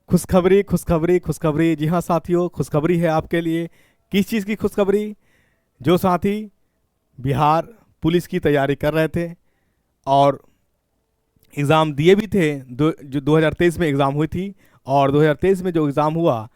खुशखबरी खुशखबरी खुशखबरी। जी हाँ साथियों, खुशखबरी है आपके लिए। किस चीज़ की खुशखबरी? जो साथी बिहार पुलिस की तैयारी कर रहे थे और एग्ज़ाम दिए भी थे, जो 2023 में एग्ज़ाम हुई थी, और 2023 में जो एग्ज़ाम हुआ,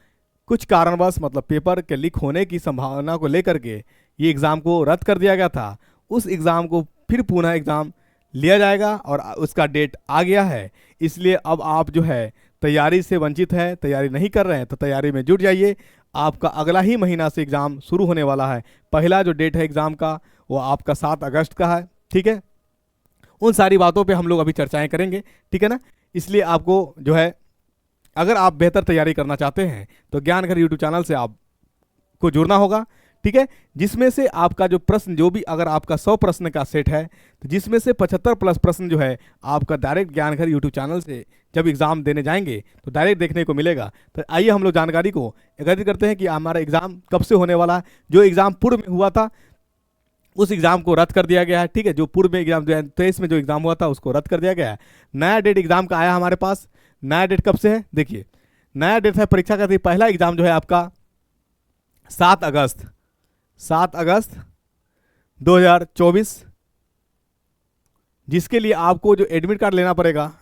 कुछ कारणवश मतलब पेपर के लीक होने की संभावना को लेकर के ये एग्ज़ाम को रद्द कर दिया गया था। उस एग्ज़ाम को फिर पुनः एग्ज़ाम लिया जाएगा और उसका डेट आ गया है। इसलिए अब आप जो है तैयारी से वंचित है, तैयारी नहीं कर रहे हैं तो तैयारी में जुट जाइए। आपका अगला ही महीना से एग्ज़ाम शुरू होने वाला है। पहला जो डेट है एग्ज़ाम का वो आपका 7 अगस्त का है। ठीक है, उन सारी बातों पे हम लोग अभी चर्चाएं करेंगे, ठीक है ना। इसलिए आपको जो है, अगर आप बेहतर तैयारी करना चाहते हैं तो ज्ञान घर यूट्यूब चैनल से आपको जुड़ना होगा, ठीक है। जिसमें से आपका जो प्रश्न, जो भी अगर आपका 100 प्रश्न का सेट है तो जिसमें से 75 प्लस प्रश्न जो है आपका डायरेक्ट ज्ञान घर यूट्यूब चैनल से जब एग्ज़ाम देने जाएंगे तो डायरेक्ट देखने को मिलेगा। तो आइए हम लोग जानकारी को एकत्रित करते हैं कि हमारा एग्ज़ाम कब से होने वाला है। जो एग्ज़ाम पूर्व में हुआ था उस एग्ज़ाम को रद्द कर दिया गया है, ठीक है। जो पूर्व में एग्ज़ाम 2023 में जो एग्ज़ाम हुआ था उसको रद्द कर दिया गया है। नया डेट एग्ज़ाम का आया हमारे पास। नया डेट कब से है? देखिए, नया डेट है परीक्षा का। पहला एग्ज़ाम जो है आपका 7 अगस्त 2024, जिसके लिए आपको जो एडमिट कार्ड लेना पड़ेगा,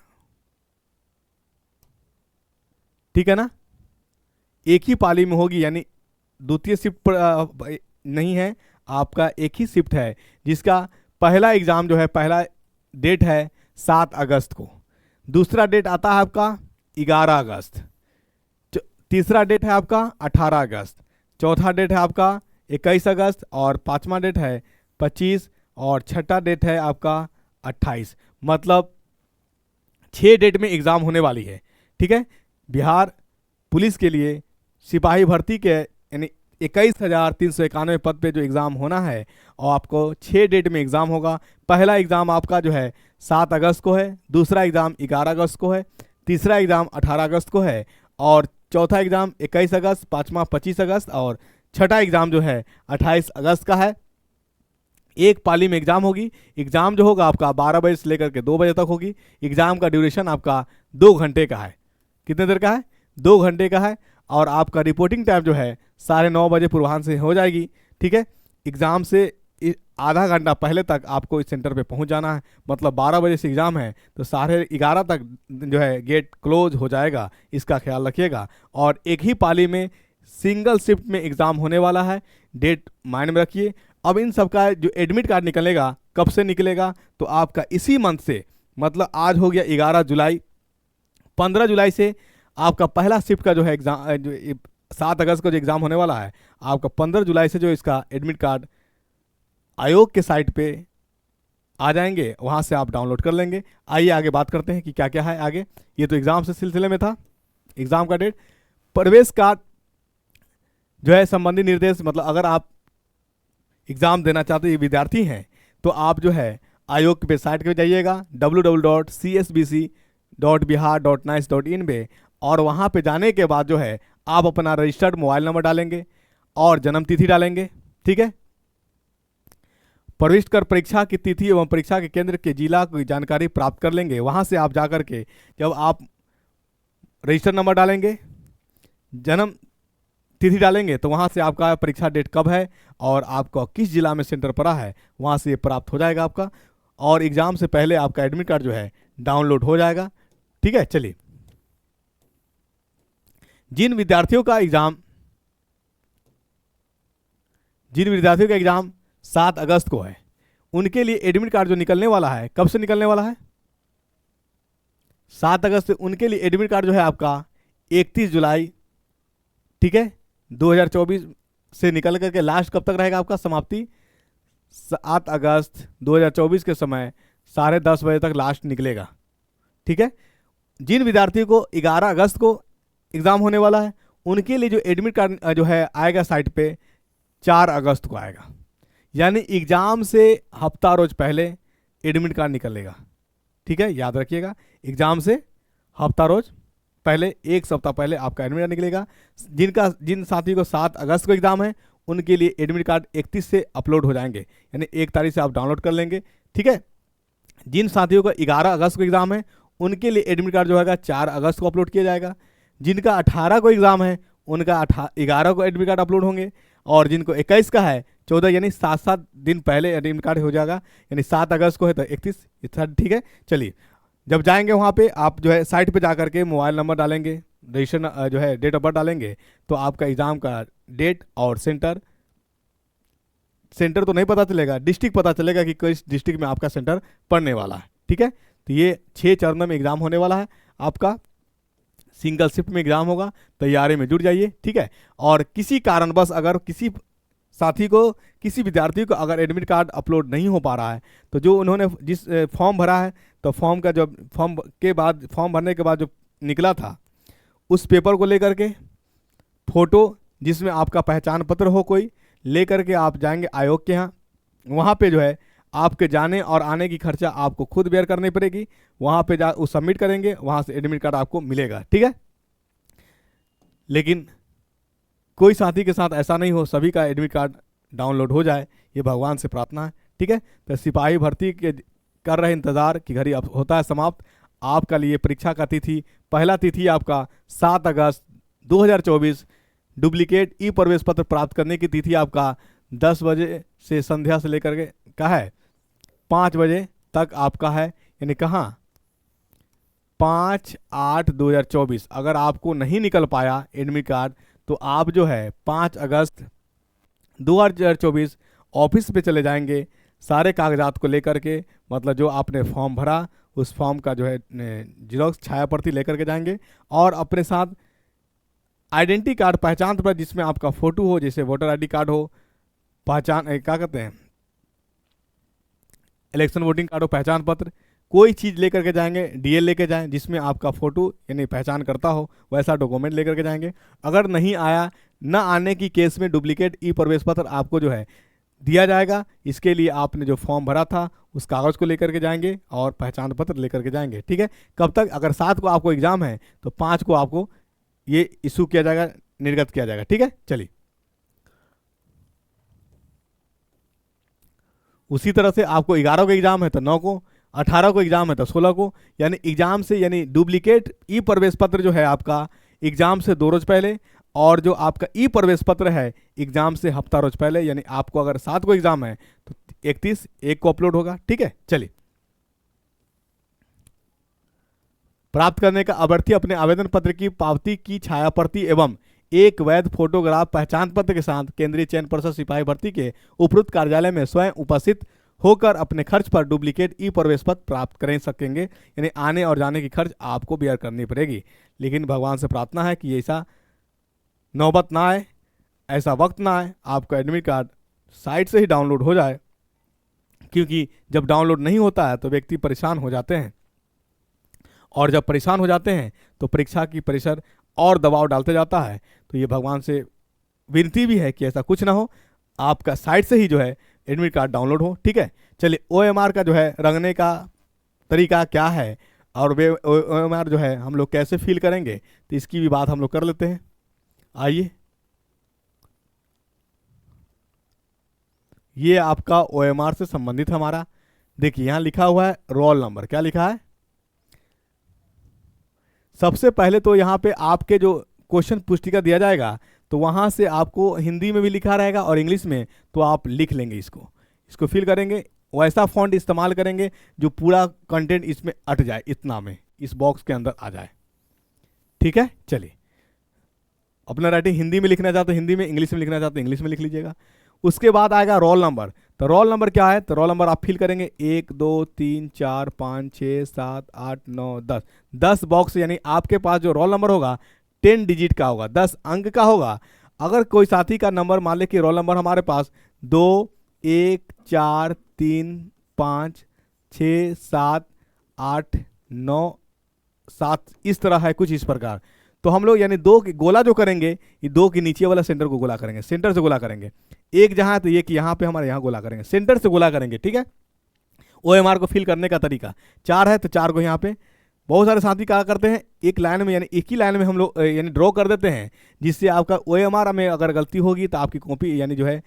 ठीक है ना। एक ही पाली में होगी, यानी द्वितीय शिफ्ट पर नहीं है, आपका एक ही शिफ्ट है, जिसका पहला एग्ज़ाम जो है, पहला डेट है 7 अगस्त को। दूसरा डेट आता है आपका 11 अगस्त। तीसरा डेट है आपका 18 अगस्त। चौथा डेट है आपका 21 अगस्त और पांचवा डेट है 25 और छठा डेट है आपका 28। मतलब 6 डेट में एग्ज़ाम होने वाली है, ठीक है। बिहार पुलिस के लिए सिपाही भर्ती के यानी 21,391 पद पे जो एग्ज़ाम होना है और आपको 6 डेट में एग्ज़ाम होगा। पहला एग्ज़ाम आपका जो है 7 अगस्त को है, दूसरा एग्ज़ाम 11 अगस्त को है, तीसरा एग्ज़ाम 18 अगस्त को है और चौथा एग्ज़ाम 21 अगस्त, पाँचवा 25 अगस्त और छठा एग्ज़ाम जो है 28 अगस्त का है। एक पाली में एग्ज़ाम होगी। एग्ज़ाम जो होगा आपका 12 बजे से लेकर के 2 बजे तक होगी। एग्ज़ाम का ड्यूरेशन आपका 2 घंटे का है। कितने देर का है? 2 घंटे का है। और आपका रिपोर्टिंग टाइम जो है 9:30 बजे पूर्वाह्न से हो जाएगी, ठीक है। एग्ज़ाम से आधा घंटा पहले तक आपको इस सेंटर पे पहुंच जाना है। मतलब 12 बजे से एग्ज़ाम है तो 11:30 तक जो है गेट क्लोज हो जाएगा, इसका ख्याल रखिएगा। और एक ही पाली में सिंगल शिफ्ट में एग्ज़ाम होने वाला है। डेट माइंड में रखिए। अब इन सब का जो एडमिट कार्ड निकलेगा, कब से निकलेगा? तो आपका इसी मंथ से, मतलब आज हो गया 11 जुलाई, 15 जुलाई से आपका पहला शिफ्ट का जो है एग्ज़ाम, जो 7 अगस्त को जो एग्ज़ाम होने वाला है, आपका 15 जुलाई से जो इसका एडमिट कार्ड आयोग के साइट पे आ जाएंगे, वहाँ से आप डाउनलोड कर लेंगे। आइए आगे बात करते हैं कि क्या क्या है आगे। ये तो एग्ज़ाम से सिलसिले में था। एग्ज़ाम का डेट, प्रवेश कार्ड जो है संबंधी निर्देश, मतलब अगर आप एग्ज़ाम देना चाहते विद्यार्थी हैं तो आप जो है आयोग की वेबसाइट पर जाइएगा www.csbc.bihar.nic.in पे, और वहाँ पे जाने के बाद जो है आप अपना रजिस्टर्ड मोबाइल नंबर डालेंगे और जन्म तिथि डालेंगे, ठीक है। प्रविष्ट कर परीक्षा की तिथि एवं परीक्षा के केंद्र के जिला की जानकारी प्राप्त कर लेंगे। वहाँ से आप जाकर के जब आप रजिस्टर नंबर डालेंगे, जन्म तिथि डालेंगे, तो वहाँ से आपका परीक्षा डेट कब है और आपको किस जिला में सेंटर पड़ा है वहाँ से ये प्राप्त हो जाएगा आपका। और एग्ज़ाम से पहले आपका एडमिट कार्ड जो है डाउनलोड हो जाएगा, ठीक है। चलिए, जिन विद्यार्थियों का एग्ज़ाम 7 अगस्त को है, उनके लिए एडमिट कार्ड जो निकलने वाला है, कब से निकलने वाला है? 7 अगस्त से। उनके लिए एडमिट कार्ड जो है आपका 31 जुलाई, ठीक है, 2024 से निकल करके लास्ट कब तक रहेगा आपका? समाप्ति 7 अगस्त 2024 के समय 10:30 बजे तक लास्ट निकलेगा, ठीक है। जिन विद्यार्थियों को 11 अगस्त को एग्ज़ाम होने वाला है, उनके लिए जो एडमिट कार्ड जो है आएगा साइट पे 4 अगस्त को आएगा। यानी एग्ज़ाम से हफ्ता रोज पहले एडमिट कार्ड निकलेगा, ठीक है, याद रखिएगा। एग्ज़ाम से हफ्ता रोज पहले, एक सप्ताह पहले आपका एडमिट कार्ड निकलेगा। जिन साथियों को 7 अगस्त को एग्ज़ाम है, उनके लिए एडमिट कार्ड 31 से अपलोड हो जाएंगे, यानी 1 तारीख से आप डाउनलोड कर लेंगे, ठीक है। जिन साथियों का 11 अगस्त को एग्ज़ाम है, उनके लिए एडमिट कार्ड जो है 4 अगस्त को अपलोड किया जाएगा। जिनका 18 को एग्ज़ाम है उनका 11 को एडमिट कार्ड अपलोड होंगे, और जिनको 21 का है 14, यानी 7 दिन पहले एडमिट कार्ड हो जाएगा, यानी 7 अगस्त को है तो 31, ठीक है। चलिए, जब जाएंगे वहाँ पे आप जो है साइट पे जा करके मोबाइल नंबर डालेंगे, रजिस्ट्रेशन जो है डेट ऑफ बर्थ डालेंगे, तो आपका एग्ज़ाम का डेट और सेंटर तो नहीं पता चलेगा, डिस्ट्रिक्ट पता चलेगा कि किस डिस्ट्रिक्ट में आपका सेंटर पड़ने वाला है, ठीक है। तो ये 6 चरणों में एग्ज़ाम होने वाला है आपका, सिंगल शिफ्ट में एग्ज़ाम होगा, तैयारी में जुट जाइए, ठीक है। और किसी कारणवश अगर किसी साथी को, किसी विद्यार्थी को अगर एडमिट कार्ड अपलोड नहीं हो पा रहा है, तो जो उन्होंने जिस फॉर्म भरा है, तो फॉर्म का जो फॉर्म भरने के बाद जो निकला था उस पेपर को लेकर के फ़ोटो जिसमें आपका पहचान पत्र हो कोई, लेकर के आप जाएंगे आयोग के यहाँ। वहाँ पे जो है आपके जाने और आने की खर्चा आपको खुद बेयर करनी पड़ेगी, वहाँ पे जा वो सबमिट करेंगे, वहाँ से एडमिट कार्ड आपको मिलेगा, ठीक है। लेकिन कोई साथी के साथ ऐसा नहीं हो, सभी का एडमिट कार्ड डाउनलोड हो जाए, ये भगवान से प्रार्थना है, ठीक है। तो सिपाही भर्ती के कर रहे इंतज़ार की घड़ी अब होता है समाप्त। आपका लिए परीक्षा का तिथि, पहला तिथि आपका 7 अगस्त 2024, डुप्लीकेट ई प्रवेश पत्र प्राप्त करने की तिथि आपका 10 बजे से संध्या से लेकर के का है 5 बजे तक आपका है, यानी कहाँ 5/8/2024। अगर आपको नहीं निकल पाया एडमिट कार्ड तो आप जो है 5 अगस्त 2024 ऑफिस पे चले जाएंगे, सारे कागजात को लेकर के, मतलब जो आपने फॉर्म भरा उस फॉर्म का जो है जीरोक्स छाया प्रति लेकर के जाएंगे, और अपने साथ आइडेंटिटी कार्ड, पहचान पत्र जिसमें आपका फ़ोटो हो, जैसे वोटर आईडी कार्ड हो, पहचान क्या कहते हैं इलेक्शन वोटिंग कार्ड हो, पहचान पत्र, कोई चीज़ लेकर के जाएंगे, डीएल लेके जाएं जिसमें आपका फ़ोटो यानी पहचान करता हो, वैसा डॉक्यूमेंट लेकर के जाएंगे। अगर नहीं आया, न आने की केस में डुप्लीकेट ई प्रवेश पत्र आपको जो है दिया जाएगा। इसके लिए आपने जो फॉर्म भरा था उस कागज़ को लेकर के जाएंगे और पहचान पत्र लेकर के जाएंगे, ठीक है। कब तक? अगर 7 को आपको एग्ज़ाम है तो 5 को आपको ये इशू किया जाएगा, निर्गत किया जाएगा, ठीक है। चलिए, उसी तरह से आपको 11 को एग्ज़ाम है तो 9 को, 18 को एग्ज़ाम है तो 16 को, यानी एग्ज़ाम से, यानी डुप्लीकेट ई प्रवेश पत्र जो है आपका एग्ज़ाम से 2 रोज़ पहले, और जो आपका ई प्रवेश पत्र है एग्ज़ाम से हफ्ता रोज पहले, यानी आपको अगर 7 को एग्ज़ाम है तो 31/1 को अपलोड होगा, ठीक है। चलिए, प्राप्त करने का अभ्यर्थी अपने आवेदन पत्र की पावती की छाया प्रति एवं एक वैध फोटोग्राफ पहचान पत्र के साथ केंद्रीय चयन पर्षद सिपाही भर्ती के उपरोक्त कार्यालय में स्वयं उपस्थित होकर अपने खर्च पर डुप्लीकेट ई प्रवेश पत्र प्राप्त कर सकेंगे, यानी आने और जाने की खर्च आपको बेयर करनी पड़ेगी। लेकिन भगवान से प्रार्थना है कि ऐसा नौबत ना आए, ऐसा वक्त ना आए, आपका एडमिट कार्ड साइट से ही डाउनलोड हो जाए, क्योंकि जब डाउनलोड नहीं होता है तो व्यक्ति परेशान हो जाते हैं, और जब परेशान हो जाते हैं तो परीक्षा की प्रेशर और दबाव डालते जाता है। तो ये भगवान से विनती भी है कि ऐसा कुछ ना हो, आपका साइट से ही जो है एडमिट कार्ड डाउनलोड हो, ठीक है। चलिए, OMR का जो है रंगने का तरीका क्या है और वे OMR जो है हम लोग कैसे फिल करेंगे, तो इसकी भी बात हम लोग कर लेते हैं। आइए, ये आपका OMR से संबंधित हमारा, देखिए यहाँ लिखा हुआ है रोल नंबर, क्या लिखा है। सबसे पहले तो यहाँ पे आपके जो क्वेश्चन पुस्तिका दिया जाएगा तो वहाँ से आपको हिंदी में भी लिखा रहेगा और इंग्लिश में, तो आप लिख लेंगे, इसको फिल करेंगे, वैसा फॉन्ट इस्तेमाल करेंगे जो पूरा कंटेंट इसमें अट जाए, इतना में इस बॉक्स के अंदर आ जाए, ठीक है। चलिए, अपना राइटिंग हिंदी में लिखना चाहते हिंदी में, इंग्लिश में लिखना चाहते इंग्लिश में लिख लीजिएगा। उसके बाद आएगा रोल नंबर, तो रोल नंबर क्या है, तो रोल नंबर आप फिल करेंगे 1 2 3 4 5 6 7 8 9 10, 10 बॉक्स, यानी आपके पास जो रोल नंबर होगा 10 डिजिट का होगा, 10 अंक का होगा। अगर कोई साथी का नंबर, मान लें कि रोल नंबर हमारे पास 2 1 4 3 5 6 7 8 9 7 इस तरह है, कुछ इस प्रकार, तो हम लोग यानी 2 गोला जो करेंगे, ये 2 के नीचे वाला सेंटर को गोला करेंगे, सेंटर से गोला करेंगे। एक जहां है तो ये कि यहाँ पे हमारे यहाँ गोला करेंगे, सेंटर से गोला करेंगे, ठीक है। OMR को फिल करने का तरीका 4 है, तो 4 को यहाँ पे, बहुत सारे साथी क्या करते हैं एक लाइन में, यानी एक ही लाइन में हम लोग यानी ड्रॉ कर देते हैं, जिससे आपका OMR में अगर गलती होगी तो आपकी कॉपी यानी जो है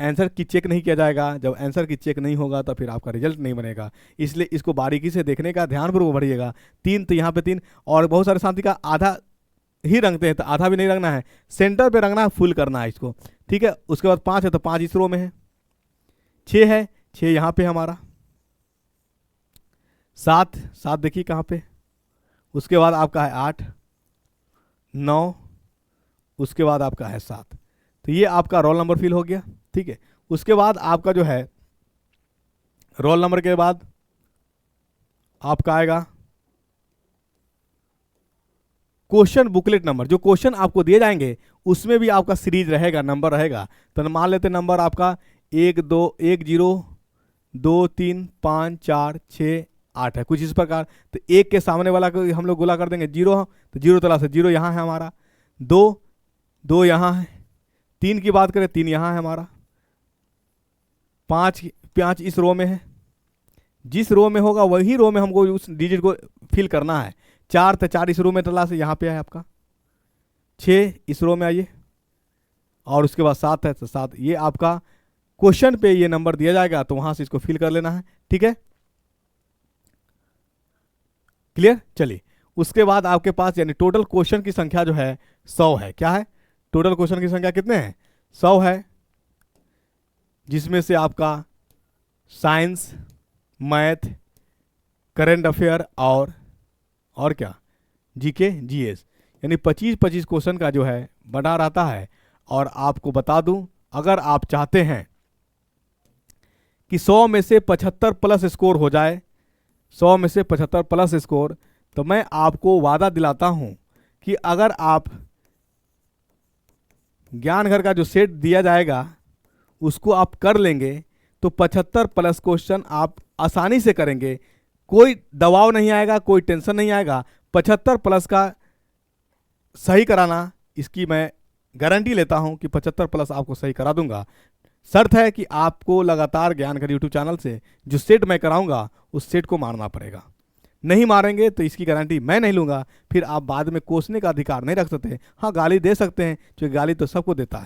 आंसर की चेक नहीं किया जाएगा। जब आंसर की चेक नहीं होगा तो फिर आपका रिजल्ट नहीं बनेगा, इसलिए इसको बारीकी से देखने का ध्यानपूर्वक भरिएगा। 3 तो यहाँ पे 3, और बहुत सारे साथी का आधा ही रंगते हैं, तो आधा भी नहीं रंगना है, सेंटर पे रंगना है, फुल करना है इसको, ठीक है। उसके बाद 5 है तो 5 इस रो में है, 6 है 6 यहाँ पे हमारा, 7 7 देखिए कहाँ पे, उसके बाद आपका है 8 9, उसके बाद आपका है 7। तो ये आपका रोल नंबर फिल हो गया, ठीक है। उसके बाद आपका जो है रोल नंबर के बाद आपका आएगा क्वेश्चन बुकलेट नंबर। जो क्वेश्चन आपको दिए जाएंगे उसमें भी आपका सीरीज रहेगा, नंबर रहेगा। तो मान लेते नंबर आपका 1 2 1 0 2 3 5 4 6 8 है, कुछ इस प्रकार। तो एक के सामने वाला को हम लोग गुला कर देंगे 0, तो 0 तला से 0 यहाँ है हमारा, 2 2 यहाँ है, 3 की बात करें 3 यहाँ है हमारा, 5 5 इस रो में है, जिस रो में होगा वही रो में हमको उस डिजिट को फिल करना है। 4 तो 4 इस रो में तला से यहाँ पे है आपका, 6 इस रो में आइए, और उसके बाद 7 है तो 7। ये आपका क्वेश्चन पे ये नंबर दिया जाएगा, तो वहां से इसको फिल कर लेना है, ठीक है, क्लियर। चलिए उसके बाद आपके पास यानी टोटल क्वेश्चन की संख्या जो है 100 है। क्या है? टोटल क्वेश्चन की संख्या कितने हैं? 100 है, जिसमें से आपका साइंस, मैथ, करंट अफेयर और क्या, जीके जीएस, यानी 25-25 क्वेश्चन का जो है बना रहता है। और आपको बता दूं, अगर आप चाहते हैं कि 100 में से 75 प्लस स्कोर हो जाए, 100 में से 75 प्लस स्कोर, तो मैं आपको वादा दिलाता हूं कि अगर आप ज्ञान घर का जो सेट दिया जाएगा उसको आप कर लेंगे तो 75 प्लस क्वेश्चन आप आसानी से करेंगे, कोई दबाव नहीं आएगा, कोई टेंशन नहीं आएगा। 75 प्लस का सही कराना, इसकी मैं गारंटी लेता हूं कि 75 प्लस आपको सही करा दूंगा। शर्त है कि आपको लगातार ज्ञान घर यूट्यूब चैनल से जो सेट मैं कराऊंगा उस सेट को मारना पड़ेगा। नहीं मारेंगे तो इसकी गारंटी मैं नहीं लूंगा, फिर आप बाद में कोसने का अधिकार नहीं रख सकते। हाँ, गाली दे सकते हैं, क्योंकि गाली तो सबको देता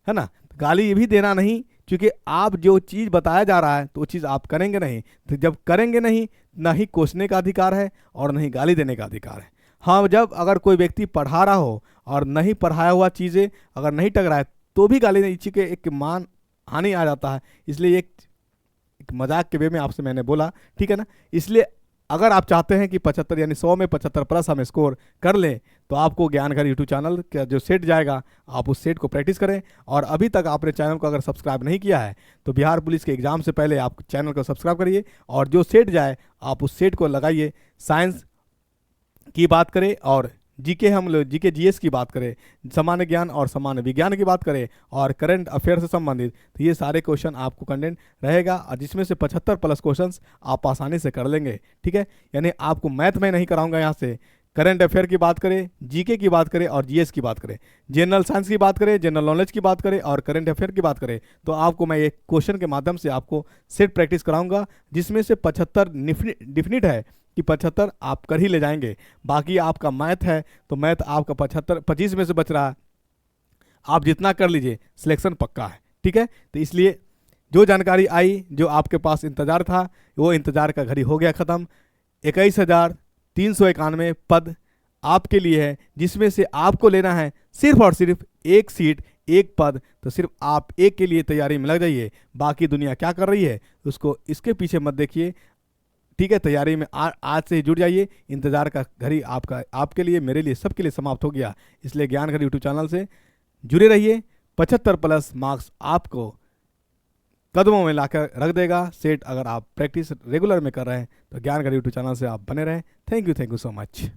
है ना। गाली ये भी देना नहीं, क्योंकि आप जो चीज़ बताया जा रहा है तो वो चीज़ आप करेंगे नहीं, तो जब करेंगे नहीं, ना ही कोसने का अधिकार है और नहीं गाली देने का अधिकार है। हाँ, जब अगर कोई व्यक्ति पढ़ा रहा हो और नहीं पढ़ाया हुआ चीज़ें अगर नहीं टक रहा है तो भी गाली नहीं, इसी के एक मान हानि आ जाता है। इसलिए एक मजाक के वे में आपसे मैंने बोला, ठीक है ना। इसलिए अगर आप चाहते हैं कि 75 यानी 100 में 75 प्लस हम स्कोर कर लें, तो आपको ज्ञान घर यूट्यूब चैनल का जो सेट जाएगा आप उस सेट को प्रैक्टिस करें। और अभी तक आपने चैनल को अगर सब्सक्राइब नहीं किया है तो बिहार पुलिस के एग्जाम से पहले आप चैनल को सब्सक्राइब करिए, और जो सेट जाए आप उस सेट को लगाइए। साइंस की बात करें और जीके, हम लोग जीके जीएस की बात करें, सामान्य ज्ञान और सामान्य विज्ञान की बात करें और करंट अफेयर से संबंधित, तो ये सारे क्वेश्चन आपको कंटेंट रहेगा, और जिसमें से 75 प्लस क्वेश्चंस आप आसानी से कर लेंगे, ठीक है। यानी आपको मैथ में नहीं कराऊंगा, यहाँ से करंट अफेयर की बात करें, जीके की बात करें और जीएस की बात करें, जनरल साइंस की बात करें, जनरल नॉलेज की बात करें और करंट अफेयर की बात करें, तो आपको मैं एक क्वेश्चन के माध्यम से आपको सेट प्रैक्टिस कराऊंगा, जिसमें से 75 डिफिनिट है कि 75 आप कर ही ले जाएंगे। बाकी आपका मैथ है तो मैथ आपका 25 में से बच रहा है, आप जितना कर लीजिए सिलेक्शन पक्का है, ठीक है। तो इसलिए जो जानकारी आई, जो आपके पास इंतजार था, वो इंतजार का घड़ी हो गया ख़त्म। 21,391 पद आपके लिए है, जिसमें से आपको लेना है सिर्फ और सिर्फ एक सीट, एक पद। तो सिर्फ आप एक के लिए तैयारी में लग जाइए, बाकी दुनिया क्या कर रही है उसको इसके पीछे मत देखिए, ठीक है। तैयारी में आज से ही जुड़ जाइए। इंतजार का घड़ी आपका, आपके लिए, मेरे लिए, सबके लिए समाप्त हो गया। इसलिए ज्ञान घर यूट्यूब चैनल से जुड़े रहिए। 75 प्लस मार्क्स आपको कदमों में लाकर रख देगा सेट, अगर आप प्रैक्टिस रेगुलर में कर रहे हैं तो ज्ञान घर यूट्यूब चैनल से आप बने रहें। Thank you so much.